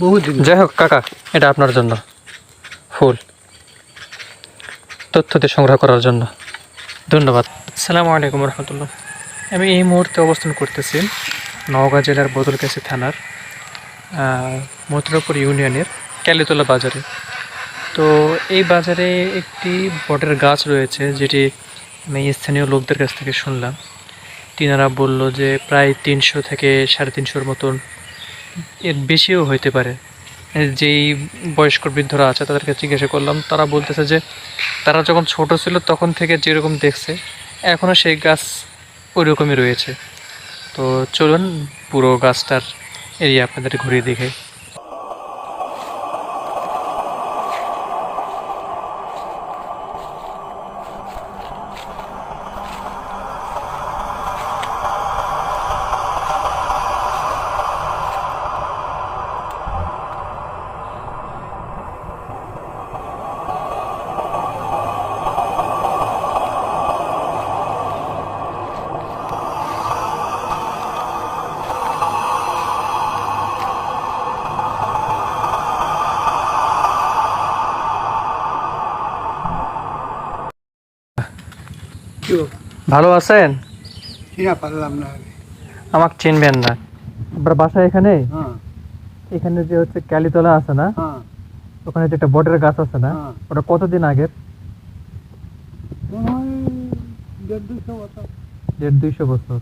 বহুদিন। যাই হোক কাকা, এটা আপনার জন্য ফুল, তথ্য দিয়ে সংগ্রহ করার জন্য ধন্যবাদ। আসসালামু আলাইকুম রহমতুল্লাহ। আমি এই মুহূর্তে অবস্থান করতেছি নওগাঁ জেলার বদলগাছি থানার মথুরাপুর ইউনিয়নের ক্যালিতলা বাজারে। তো এই বাজারে একটি বটের গাছ রয়েছে, যেটি আমি স্থানীয় লোকদের কাছ থেকে শুনলাম। তিনারা বলল যে প্রায় 300 থেকে 350 মতন, এর বেশিও হইতে পারে। যেই বয়স্ক বৃদ্ধরা আছে তাদেরকে জিজ্ঞাসা করলাম, তারা বলতেছে যে তারা যখন ছোট ছিল তখন থেকে যেরকম দেখছে এখনও সেই গাছ ওই রকমই রয়েছে। তো চলুন পুরো গাছটার এরিয়া আপনাদের ঘুরিয়ে দেখাই। ভালো আছেন? চিনা পারলাম না। আমাকে চিনবেন না? আপনার বাসা এখানে? হ্যাঁ এখানে যে হচ্ছে ক্যালিতলা আছে না, হ্যাঁ ওখানে যে একটা বটের গাছ আছে না, হ্যাঁ। ওটা কতদিন আগের? মনে হয় 150-200 বছর। 150-200 বছর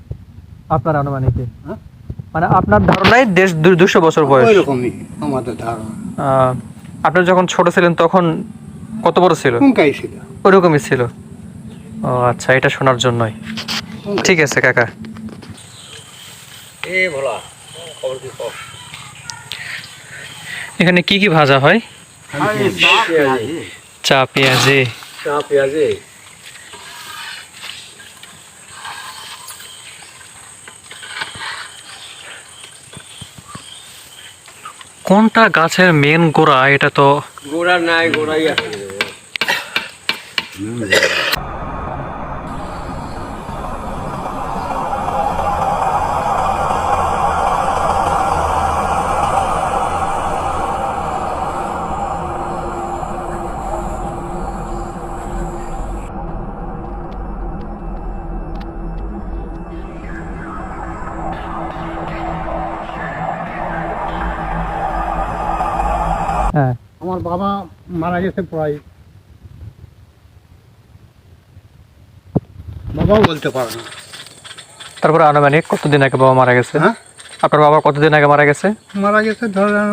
আপনার আনুমানিকে? হ্যাঁ, মানে আপনার ধারণায় 200 বছর বয়স? ওইরকমই আমাদের ধারণা। আপনি যখন ছোট ছিলেন তখন কত বড় ছিল? হুঙ্কাই ছিল। ওরকমই ছিল। ও আচ্ছা, এটা শোনার জন্যই। ঠিক আছে কাকা। এখানে কি কি ভাজা হয়? চা পেঁয়াজি। কোনটা গাছের মেন গোড়া? এটা তো গোড়া নাই, গোড়াই আছে। হ্যাঁ, আমার বাবা মারা গেছে প্রায়, বাবাও বলতে পারে না। তারপরে আনুমানিক কতদিন আগে বাবা মারা গেছে? হ্যাঁ, আপনার বাবা কতদিন আগে মারা গেছে? মারা গেছে ধরেন